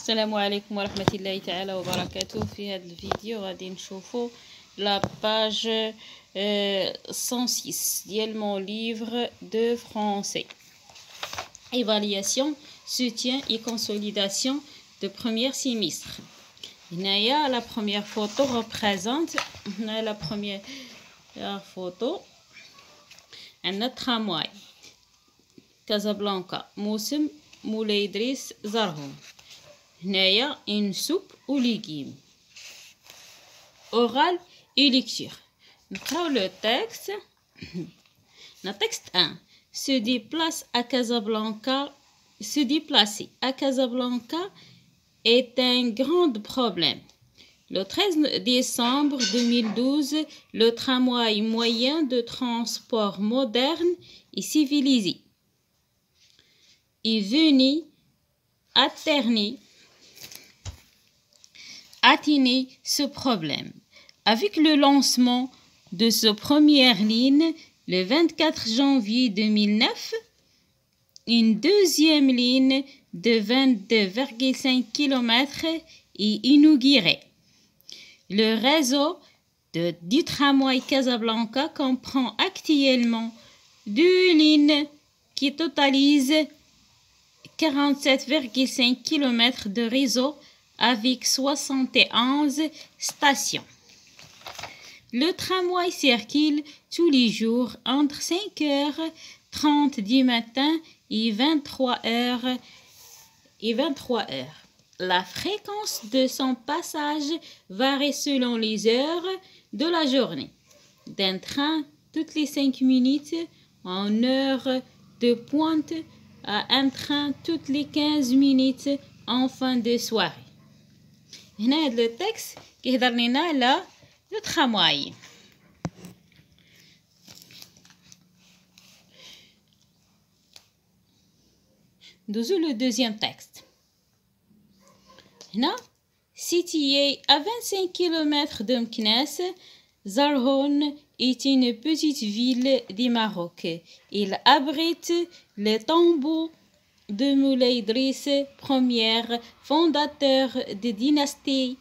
السلام عليكم ورحمة الله تعالى وبركاته. في هذا الفيديو غادي نشوفوا لا باج 106 ديال mon livre de français. Évaluation, soutien et consolidation de premier semestre. هنايا la première photo représente la première photo عندنا tramway كازابلانكا موسم مولاي إدريس زرهون. هنايا une soupe aux légumes. Oral et lecture. نقراو le texte. Le texte 1. Se déplacer à Casablanca est un grand problème. Le 13 décembre 2012, le tramway, moyen de transport moderne et civilisé, est venu atténuer ce problème. Avec le lancement de sa première ligne le 24 janvier 2009, une deuxième ligne de 22,5 km est inaugurée. Le réseau du tramway Casablanca comprend actuellement 2 lignes qui totalisent 47,5 km de réseau avec 71 stations. Le tramway circule tous les jours entre 5h30 du matin et 23h. La fréquence de son passage varie selon les heures de la journée. D'un train toutes les 5 minutes en heure de pointe à un train toutes les 15 minutes en fin de soirée. هنا le texte كيهضر لنا على le tramway. ندوزو le deuxième texte. هنا situé à 25 km de Meknès, Zarhoun est une petite ville du Maroc. Il abrite le tombeau de Moulay Idriss, premier fondateur de dynastie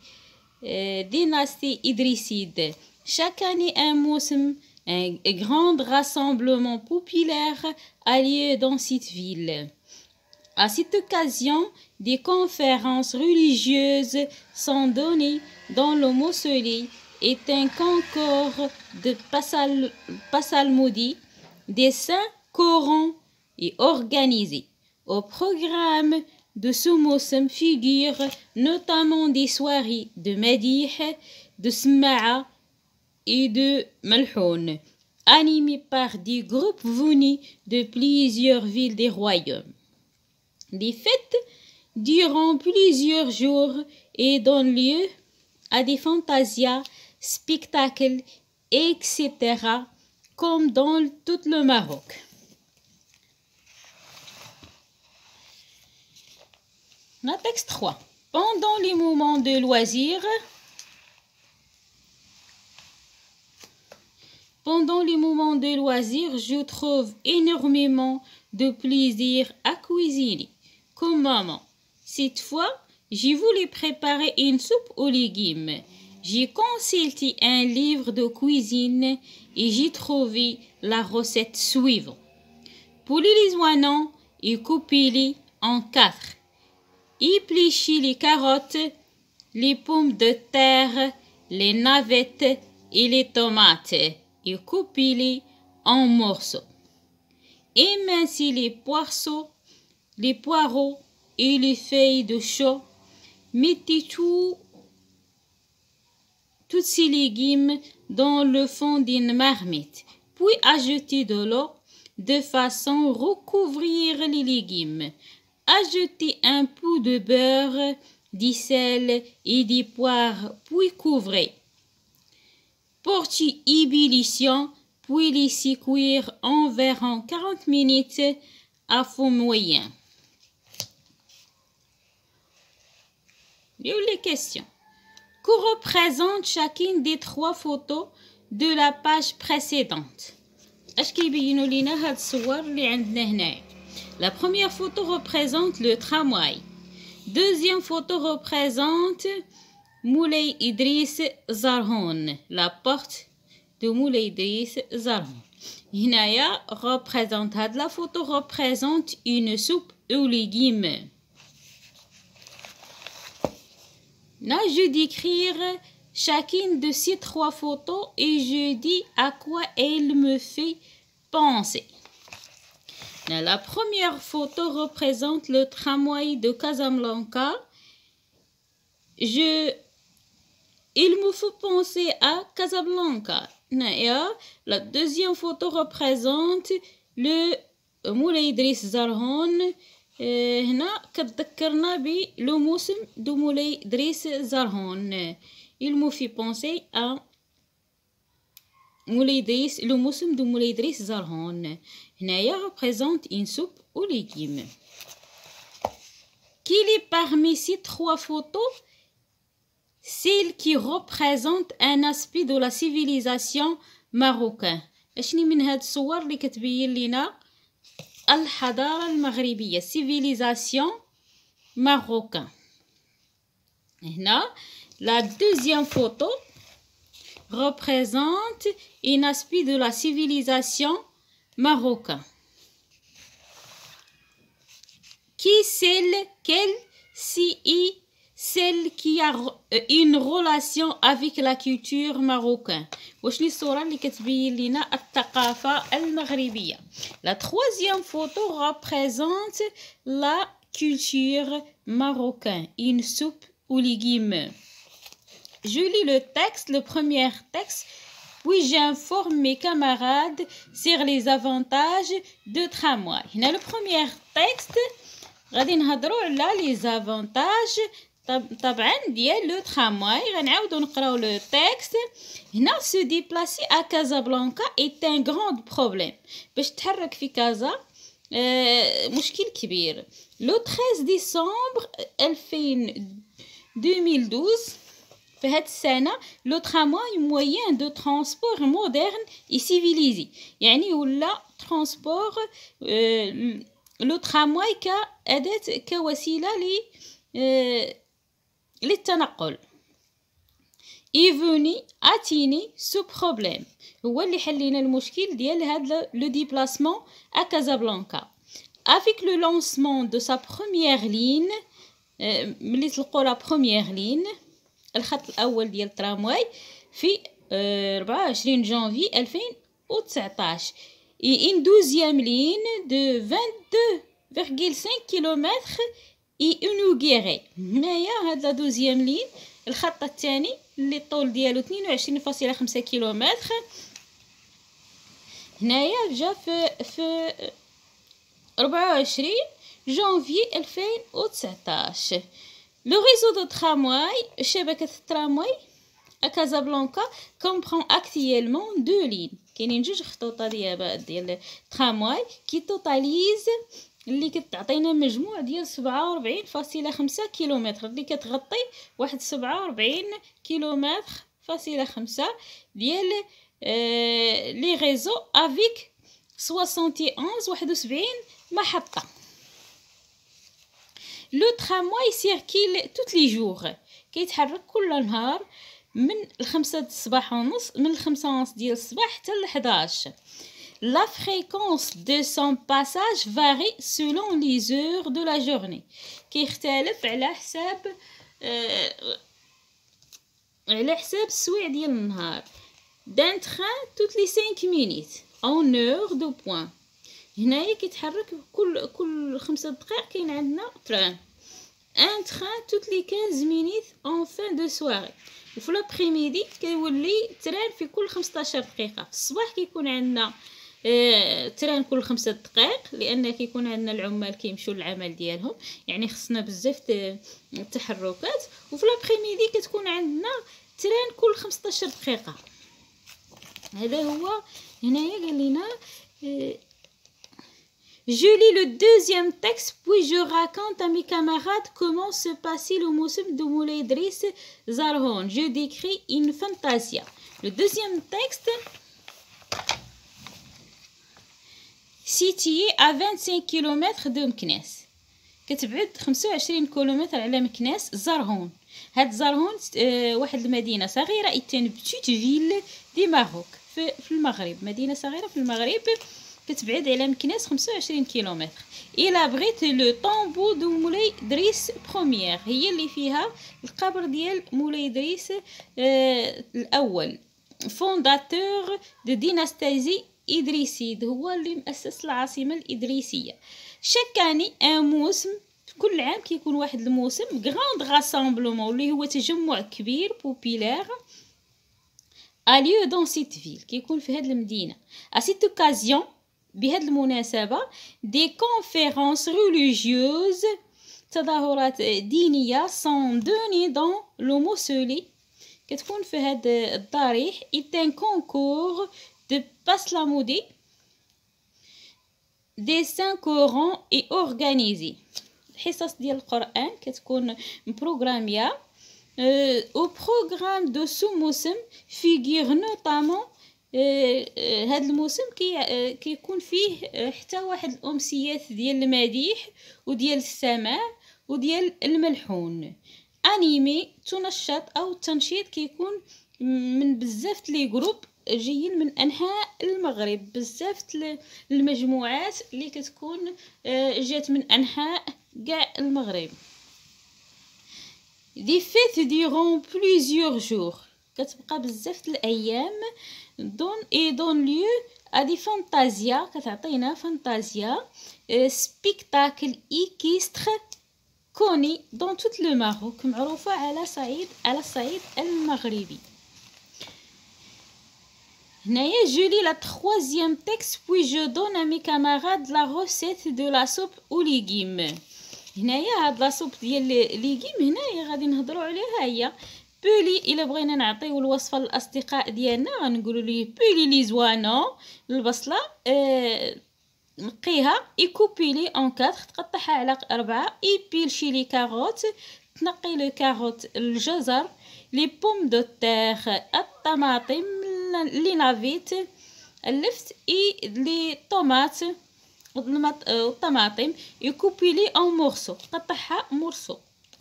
idrisside. Chaque année, un grand rassemblement populaire a lieu dans cette ville. À cette occasion, des conférences religieuses sont données dans le mausolée et un concours de psalmodie des saints Corans est organisé. Au programme de ce moussem figurent notamment des soirées de Madih, de Sma'a et de Malhoun, animées par des groupes venus de plusieurs villes des royaumes. Les fêtes durent plusieurs jours et donnent lieu à des fantasias, spectacles, etc., comme dans tout le Maroc. Le texte 3. Pendant les moments de loisirs, je trouve énormément de plaisir à cuisiner. Comme maman. Cette fois, j'ai voulu préparer une soupe aux légumes. J'ai consulté un livre de cuisine et j'ai trouvé la recette suivante. Poulez les oignons et coupez-les en 4. Épluchez les carottes, les pommes de terre, les navettes et les tomates et coupez-les en morceaux. Émincez les poireaux et les feuilles de chou. Mettez tous ces légumes dans le fond d'une marmite, puis ajoutez de l'eau de façon à recouvrir les légumes. Ajoutez un peu de beurre, du sel et des poires, puis couvrez. Portez ébullition, puis laissez cuire environ 40 minutes à feu moyen. Les questions. Que représente chacune des 3 photos de la page précédente? اش كيبينوا لينا هاد الصور اللي عندنا هنايا؟ La première photo représente le tramway. Deuxième photo représente Moulay Idriss Zarhon, la porte de Moulay Idriss Zarhon. هنايا représente هاد la photo représente une soupe aux légumes. Là, je décrire chacune de ces trois photos et je dis à quoi elle me fait penser. Là, la première photo représente le tramway de Casablanca. Il me faut penser à Casablanca. La deuxième photo représente le Moulay Idriss Zarhon. هنا كتذكرنا بلو موسم دو مولاي إدريس زرهون. Il me fait penser à Moulay Idriss, le موسم دو مولاي إدريس زرهون. هنايا représente une soupe aux légumes. Quelle est parmi ces trois photos celle qui représente un aspect de la civilisation marocaine؟ اشني من هاد الصور اللي كتبين لنا الحضارة المغربية civilisation marocaine. هنا la deuxième photo représente un aspect de la civilisation marocaine. Qui celle qui a une relation avec la culture marocaine. وشني الصورة اللي كتبين لنا الثقافة المغربية. La troisième photo représente la culture marocaine, une soupe aux légumes. Je lis le texte, le premier texte. Oui, j'informe mes camarades sur les avantages de tramway. هنا le premier texte غادي نهضروا على les avantages طبعا ديال لو ترامواي. غنعاودو نقراو لو تكست. هنا se déplacer à Casablanca est un grand problème. باش تحرك في كازا مشكل كبير. لو 13 ديسمبر 2012 في هاد السنة لو ترامواي موين دو ترانسبور مودرن اي سيفيليزي. يعني ولا ترانسبور لو ترامواي كأداة كوسيلة للتنقل. est venu atténuer ce problème. هو اللي حل لنا المشكل ديال هاد le déplacement à Casablanca. Avec le lancement de sa première ligne ملي طلقوا la première ligne الخط الأول ديال الترامواي في 24 جانفي 2019 et une deuxième ligne de 22,5 km et inaugurée. هنايا هاد لا دوزيام لين الخط الثاني اللي الطول ديالو 22.5 كيلومتر هنايا جا في 24 جانفي 2019. Le réseau de tramway, شبكة الترامواي à Casablanca comprend actuellement 2 lignes. كاينين جوج خطوط ديال الترامواي كي توتاليز اللي كتعطينا مجموع ديال 47.5 كيلومتر اللي كتغطي واحد 47 كيلومتر فاصلة 5 ديال لي ريزو افيك 71 محطة. لو ترامواي سيركيل توت لي جور كيتحرك كل نهار من 5 الصباح ونص من 5 ونص ديال الصباح حتى ل 11. La fréquence de son passage varie selon les heures de la journée. كيختلف على حساب السوايع ديال النهار. D'un train toutes les 5 minutes en heure de pointe. هنايا كيتحرك كل 5 دقائق كاين عندنا تران. Un train toutes les 15 minutes en fin de soirée. وفي لابريميدي كيولي تران في كل 15 دقيقة. في الصباح كيكون عندنا تران كل 5 دقائق لان كيكون عندنا العمال كيمشيو للعمل ديالهم يعني خصنا بزاف التحركات. وفي لابريميدي كتكون عندنا تران كل 15 دقيقة. هذا هو هنايا قال لنا Je lis le deuxième texte puis je raconte à mes camarades comment se passait le moussim de Moulay Idriss Zarhon. Je décris une fantasia. Le deuxième texte situé à 25 km de Meknès. كتبعد 25 كيلومتر على مكناس زرهون. هاد زرهون واحد المدينه صغيره ايتين بتيت فيل دي ماروك في المغرب، مدينه صغيره في المغرب كتبعد على مكناس 25 كيلومتر. الى بغيت لو طومبو دو مولاي دريس بروميير، هي اللي فيها القبر ديال مولاي دريس الاول، فونداتور دو ديناستازي إدريسيد، هو اللي مؤسس العاصمة الإدريسية. شكاني ان موسم، كل عام كيكون واحد الموسم غراند راسامبلومون اللي هو تجمع كبير بوبيلير ا ليو دون سيت فيل، كيكون في هاد المدينة. ا سيت اوكازيون، بهاد المناسبة دي كونفيرونس ريليجيوز، تظاهرات دينية سون دوني دون لو موسولي، كتكون في هاد الضريح. إتان كونكور de Paslamodi des Saint Coran est organisé. الحصص ديال القرآن كتكون مبروغرامية. au programme de ce موسم figure notamment هاد الموسم كيكون فيه حتى واحد الأمسيات ديال المديح وديال السماع وديال الملحون. انيمي، تنشط او التنشيط كيكون من بزاف لي جروب جايين من انحاء المغرب، بزاف المجموعات اللي كتكون جات من انحاء كاع المغرب. دي فيت ديرون بليزيور جور، كتبقى بزاف الايام. دون ليو ادي فانتازيا، كتعطينا فانتازيا سبيكتاكل ايكيستر كوني دون توت لو ماروك، معروفه على الصعيد المغربي. هنايا je lis la troisième texte puis je donne à mes camarades la recette de la soupe aux légumes. هنايا هاد لا سوب ديال ليغيم هنايا غادي نهضروا عليها، هي بولي. الا بغينا نعطيو الوصفه للاصدقاء ديالنا غنقولوا ليه بولي لي زوانو، البصله نقيها يكوبي لي اون 4، تقطعها على 4. يبيلشي لي كاروت، تنقي لو كاروت، الجزر، لي بوم دو تير، الطماطم، لي نافيت، اللفت، لي طوماط والطماطم يكوبي لي اون مورسو،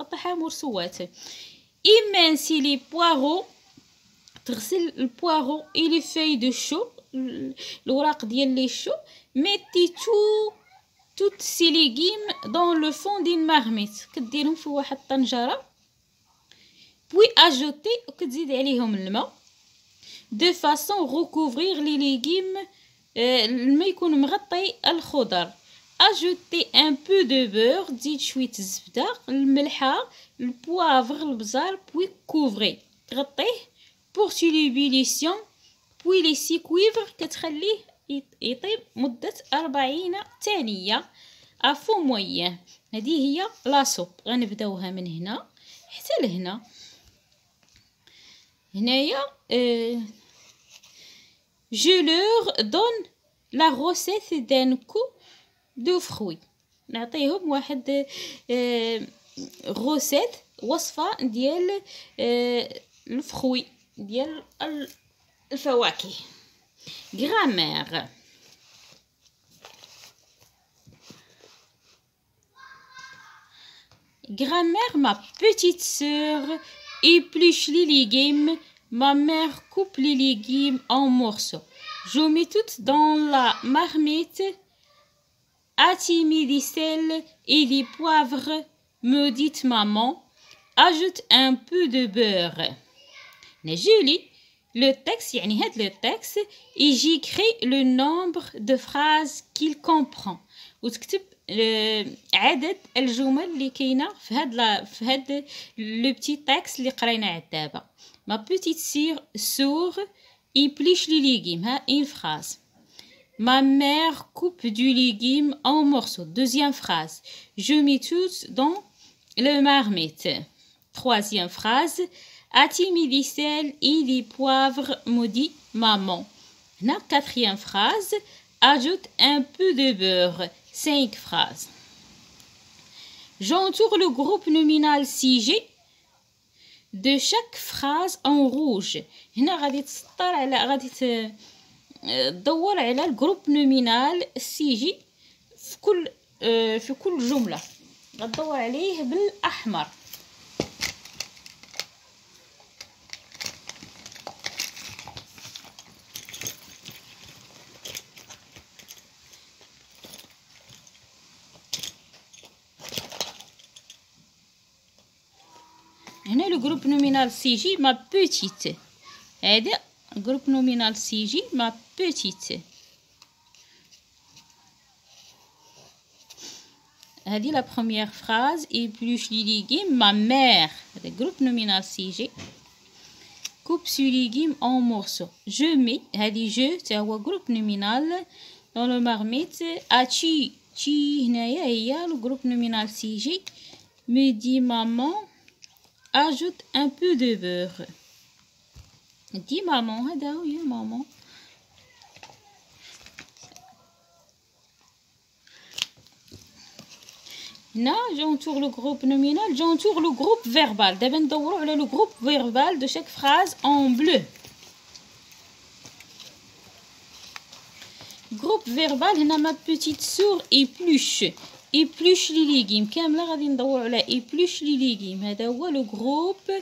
تقطعها مرسوات. إيمانسي لي بوارو، تغسل البوارو اي لي فاي دو شو، الوراق ديال لي شو. ميتي توت سي ليغيم دون لو فون دين مارميت، كديرهم في واحد الطنجره. بوي اجوتي، وكتزيد عليهم الماء دو فاصون ريكوفرير لي ليغيم، الماء يكون مغطي الخضر. اجوتي ان بو دو بور، تزيد شويه الزبده، الملحه، البوافغ، البزار. بوي كوفري، تغطيه. بور سيليبيليسيون بوي لي سي كويفر، كتخليه يطيب مده 40 ثانيه افو موين. هذه هي لاصوب، غنبداوها من هنا حتى لهنا. هنايا je leur donne la recette d'un coup de fruits، نعطيهم واحد غوسيت، وصفه ديال الفخوي، ديال الفواكه. grammaire. Grammaire, ma petite sœur épluche les légumes, ma mère coupe les légumes en morceaux. Je mets tout dans la marmite, attimé du sel et du poivre, me dit maman. Ajoute un peu de beurre. Je lis le texte, يعني هاد le texte et j'écris le nombre de phrases qu'il comprend. وتكتب عدد الجمل اللي كاينه في هاد لو بتي تاكس اللي قرينا دابا. ما بوتيت سور épluche les légumes. ها une phrase. Ma mère coupe du légume en morceaux. Deuxième phrase. Je mets tout dans le marmite. Troisième phrase. Attimé du sel et du poivre, me dit maman. هنا quatrième phrase. Ajoute un peu de beurre. 5 phrases. J'entoure le groupe nominal sujet de chaque phrase en rouge. هنا غادي تسطر على غادي تدور على الجروب نومينال السيجي في كل جملة. غتدور عليه بالاحمر. هنا لو جروب نومينال سي جي ما بوتيت. هذا جروب نومينال سي جي ما بوتيت. هذه لا بروميير فراز. épluche les légumes ma mère. هذا جروب نومينال سي جي. coupe ce légume en morceaux. je mets. هذه جو تا هو جروب نومينال dans le marmite. tu تي هنايا هي لو جروب نومينال سي جي. me dit maman ajoute un peu de beurre. dit maman. هذا هو يا maman. هنا j'entoure le groupe nominal, j'entoure le groupe verbal. دابا ندورو على le groupe verbal de chaque phrase en bleu. groupe verbal هنا ma petite sœur épluche. épluche les légumes. كامله غادي ندورو على épluche les légumes. هذا هو le groupe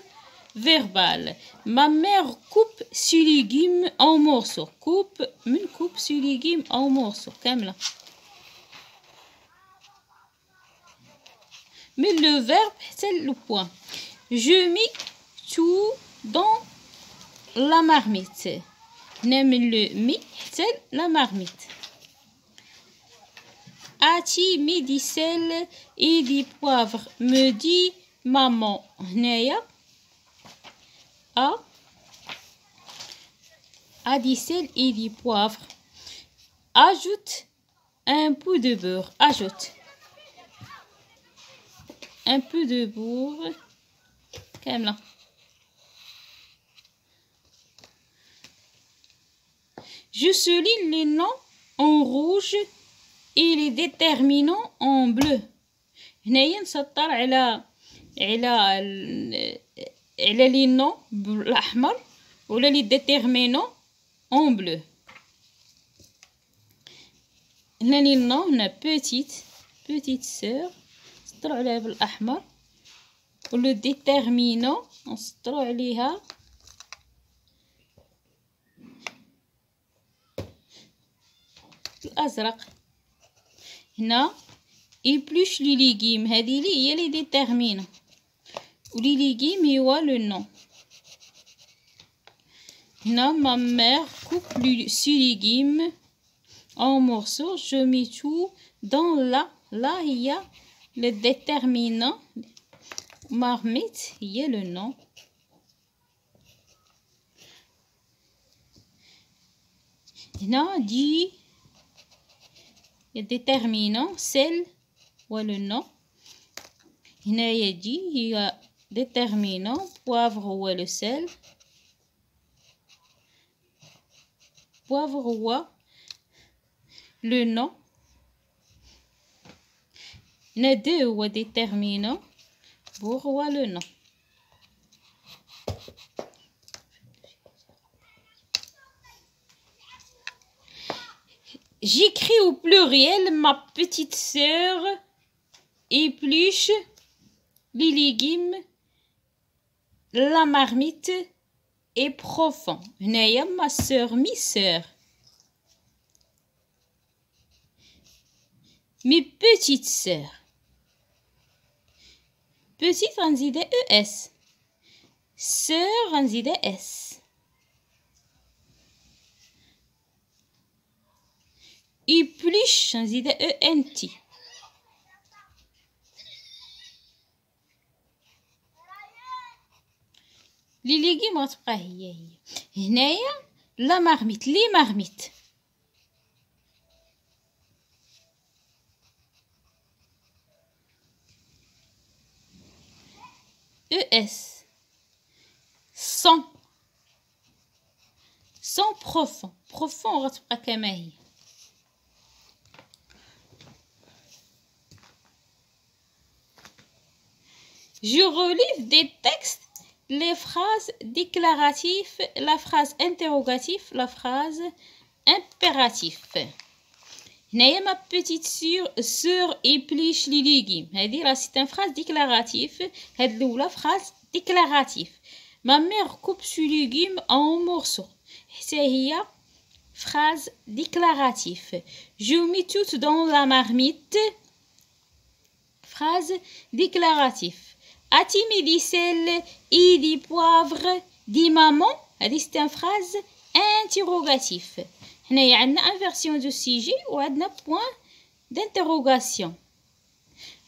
verbal. ma mère coupe ces légumes en morceaux. coupe من coupe ces légumes en morceaux. كامله. mais le verbe c'est le point. je mets tout dans la marmite. نعمل le مي حتى la marmite. Ati met du sel et du poivre. me dit maman. هنايا a du sel et du poivre. ajoute un peu de beurre. ajoute un peu de beurre. كاملة. je souligne les noms en rouge et les déterminants en bleu. هنايا نسطر على les noms بالأحمر ولا les déterminants en bleu. هنا les noms هنا petite sœur نسطرو عليها بالأحمر و le déterminant نسطرو عليها الأزرق. هنا épluche les légumes. هذه لي هي لي ديتيرمينا و لي légumes هو لو نون. هنا ma mère coupe ces légumes en morceaux. je mets tout dans la هي le déterminant. marmite هي le nom. هنا دي déterminant sel و le nom. هنايا دي هي déterminant poivre هو le sel. poivre هو le nom. هنا دو هو déterminant بور هو le nom. j'écris au pluriel ma petite sœur épluche les légumes. la marmite est profond. هنايا ma sœur mi sœur. mes petites sœurs. petite غنزيدها es. sœur غنزيدها s. épluche غنزيدها ent. لي ليغيم غتبقى هي هنايا لا مارميت لي مارميت. es sans profond غتبقى كما هي. je relève des textes les phrases déclaratives, la phrase interrogative, la phrase impérative. Ma petite sœur épluche les légumes. C'est une phrase déclarative. C'est la phrase déclarative. Ma mère coupe ses légumes en morceaux. C'est une phrase déclarative. Je mets tout dans la marmite. Phrase déclarative. As-tu mis du sel et du poivre? Dit maman. C'est une phrase interrogative. هنايا عندنا inversion du sujet وعندنا point d'interrogation.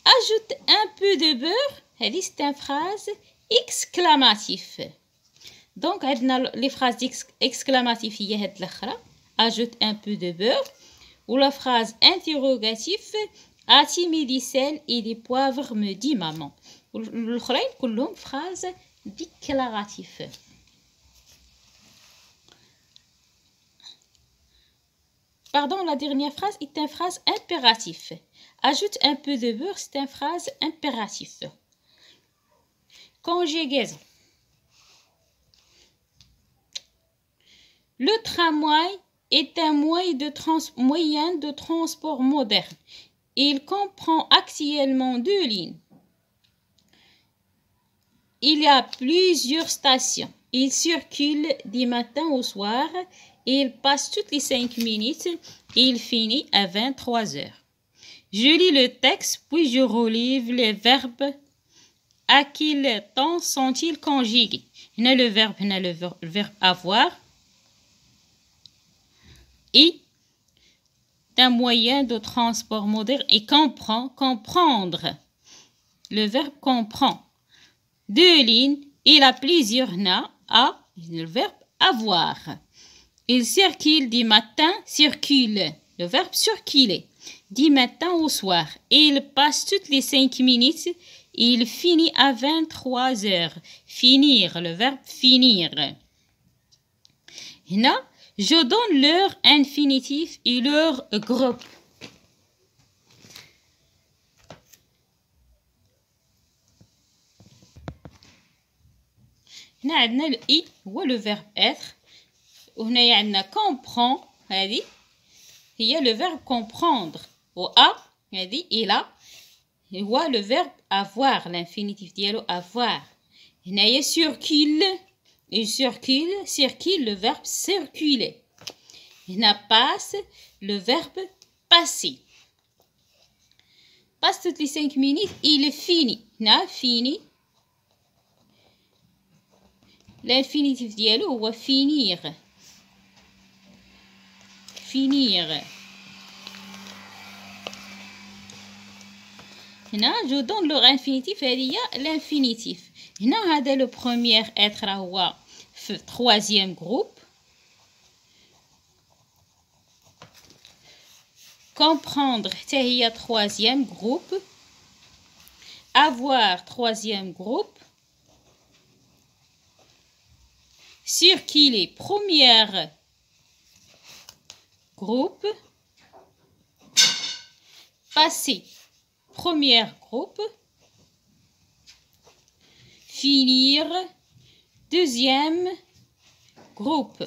Ajoute un peu de beurre. هذه c'est une phrase exclamative. Donc عندنا les phrases exclamative هي هاد الاخرى. Ajoute un peu de beurre. Ou la phrase interrogative. As-tu mis du sel et du poivre? Me dit maman. الاخرين كلهم phrase déclarative. Pardon, la dernière phrase est une phrase impérative. Ajoute un peu de beurre, c'est une phrase impérative. Conjugaison. Le tramway est un moyen de transport moderne. Il comprend actuellement 2 lignes. Il y a plusieurs stations. Il circule du matin au soir. Il passe toutes les 5 minutes et il finit à 23 heures. Je lis le texte, puis je relève les verbes. À quel temps sont-ils conjugués? Il y a le verbe avoir. Et un moyen de transport moderne et comprendre. Le verbe comprend. 2 lignes, il a plusieurs à le verbe avoir. Il circule du matin, circule, le verbe circuler, du matin au soir. Il passe toutes les 5 minutes, il finit à 23 heures. Finir, le verbe finir. Là, je donne leur infinitif et leur groupe. هنا عندنا الإي هو le verbe être. وهنايا عندنا comprend هذه هي le verbe comprendre. و a هذه إلى هو le verbe avoir l'infinitif ديالو avoir. هنايا circule circule le verbe circuler. هنا passe le verbe passer. Passe toutes les 5 minutes il finit. هنا finit l'infinitif ديالو هو finir. Finir. هنا je donne leur infinitif هذه هي l'infinitif. هنا هذا le premier être هو في troisième groupe. Comprendre حتى هي troisième groupe. Avoir troisième groupe. Circuler première groupe. Passer première groupe. Finir deuxième groupe.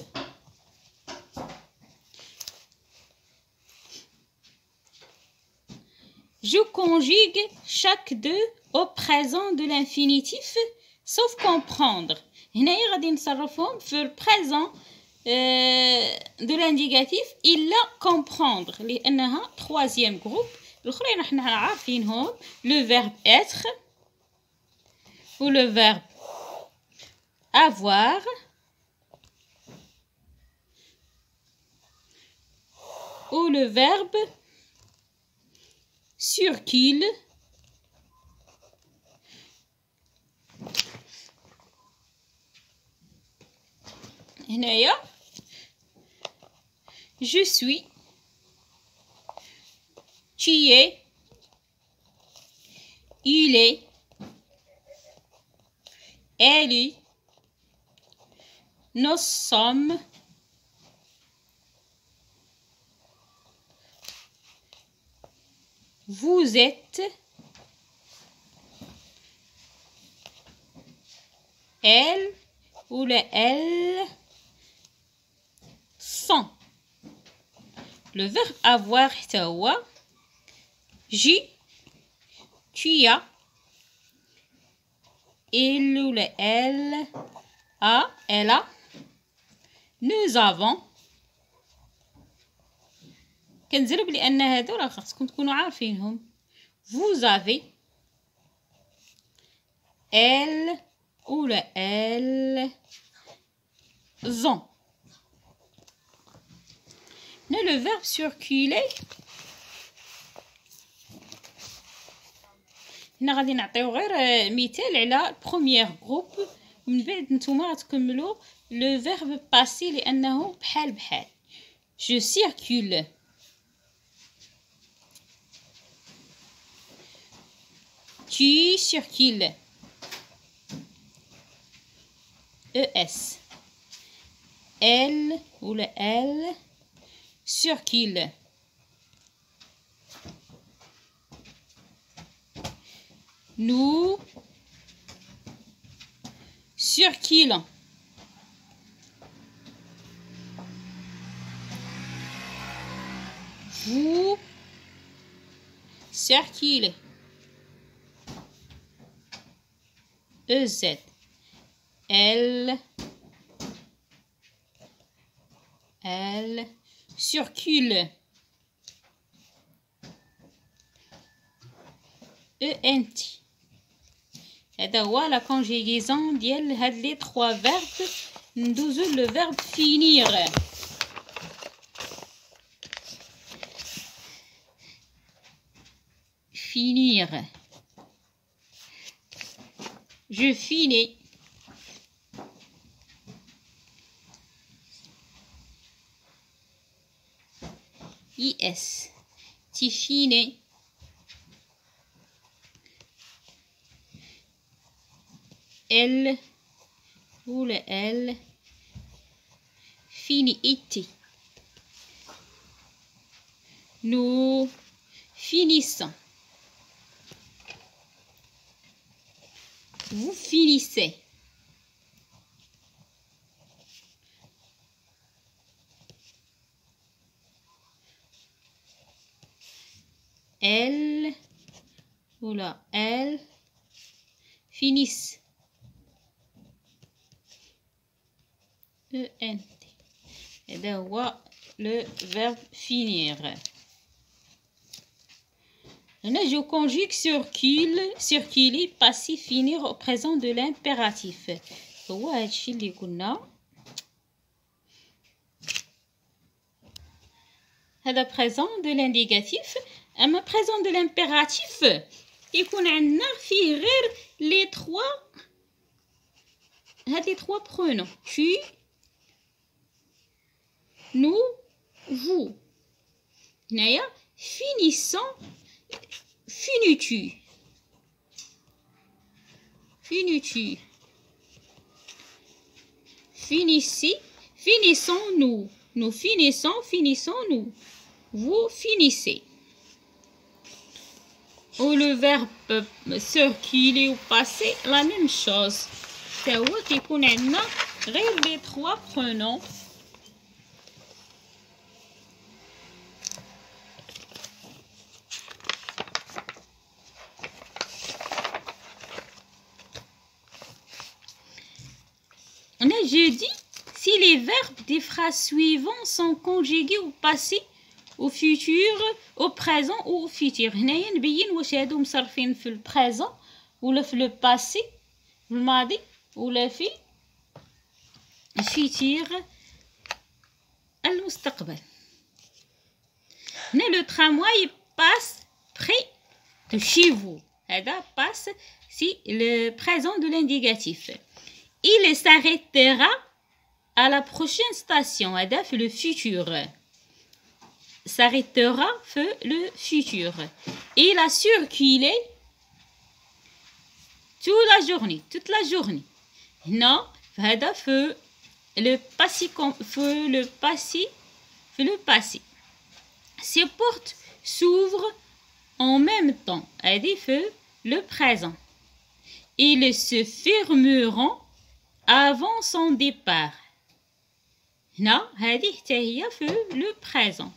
Je conjugue chaque deux au présent de l'infinitif sauf comprendre. هنايا غادي نصرفهم في البريزون de l'indicatif إلا comprendre لأنها troisième groupe. الأخرين احنا عارفينهم le verbe être ou le verbe avoir ou le verbe circule هنايا je suis, tu es, il est, elle est, nous sommes, vous êtes, elle ou les elles sont. Le verbe avoir حتى هو جي tu as il ou le elle a elle a nous avons كنزرب لان هادو راه خاصكم تكونوا عارفينهم vous avez elle ou le elle ont. Le verbe circuler هنا غادي نعطيو غير مثال على بروميير جروب ومن بعد نتوما تكملوا لو فيرب باسي لانه بحال بحال. Je circule. Tu circules. ES. Elle ou le elle circule. Nous circulons. Vous circulez. EZ. Elle circule. ENT. هذا هو لا conjugaison ديال هاد لي 3 verbes. ندوزو لو verbe finir. Finir. Je finis. IS. Tu finis. Elle ou le elle finit. Nous finissons. Vous finissez. Elle ou la elle finissent. ENT. هذا هو le verbe finir. هنا je conjugue circuler passif finir au présent de l'impératif. هو هادشي اللي قلنا. هذا présent de l'indicatif. اما présent de l'impératif يكون عندنا فيه غير les 3 هاد les 3 pronoms tu nous vous. هنايا finissons finis-tu. Finis-tu. Finissez. Finissons-nous. Nous finissons. Finissons-nous. Vous finissez. Ou le verbe circuler ou passer, la même chose. C'est où qui connaît les 3 pronoms. Je dis si les verbes des phrases suivantes sont conjugués au passé, au futur, au présent ou au futur. هنايا نبين واش هادو مصرفين في البريزون ولا في لو باسي في الماضي ولا في الفيتير المستقبل. هنا لو ترامواي passe près de chez vous. هذا passe c'est le présent de l'indicatif. Il s'arrêtera à la prochaine station. هذا في le futur. S'arrêtera في le futur. Il a circulé toute la journée. Toute la journée. هنا هذا في le passé في le passé في le passé. Ces portes s'ouvrent en même temps. هذه في le présent. Ils se fermeront avant son départ. هنا هذه حتى هي في le présent.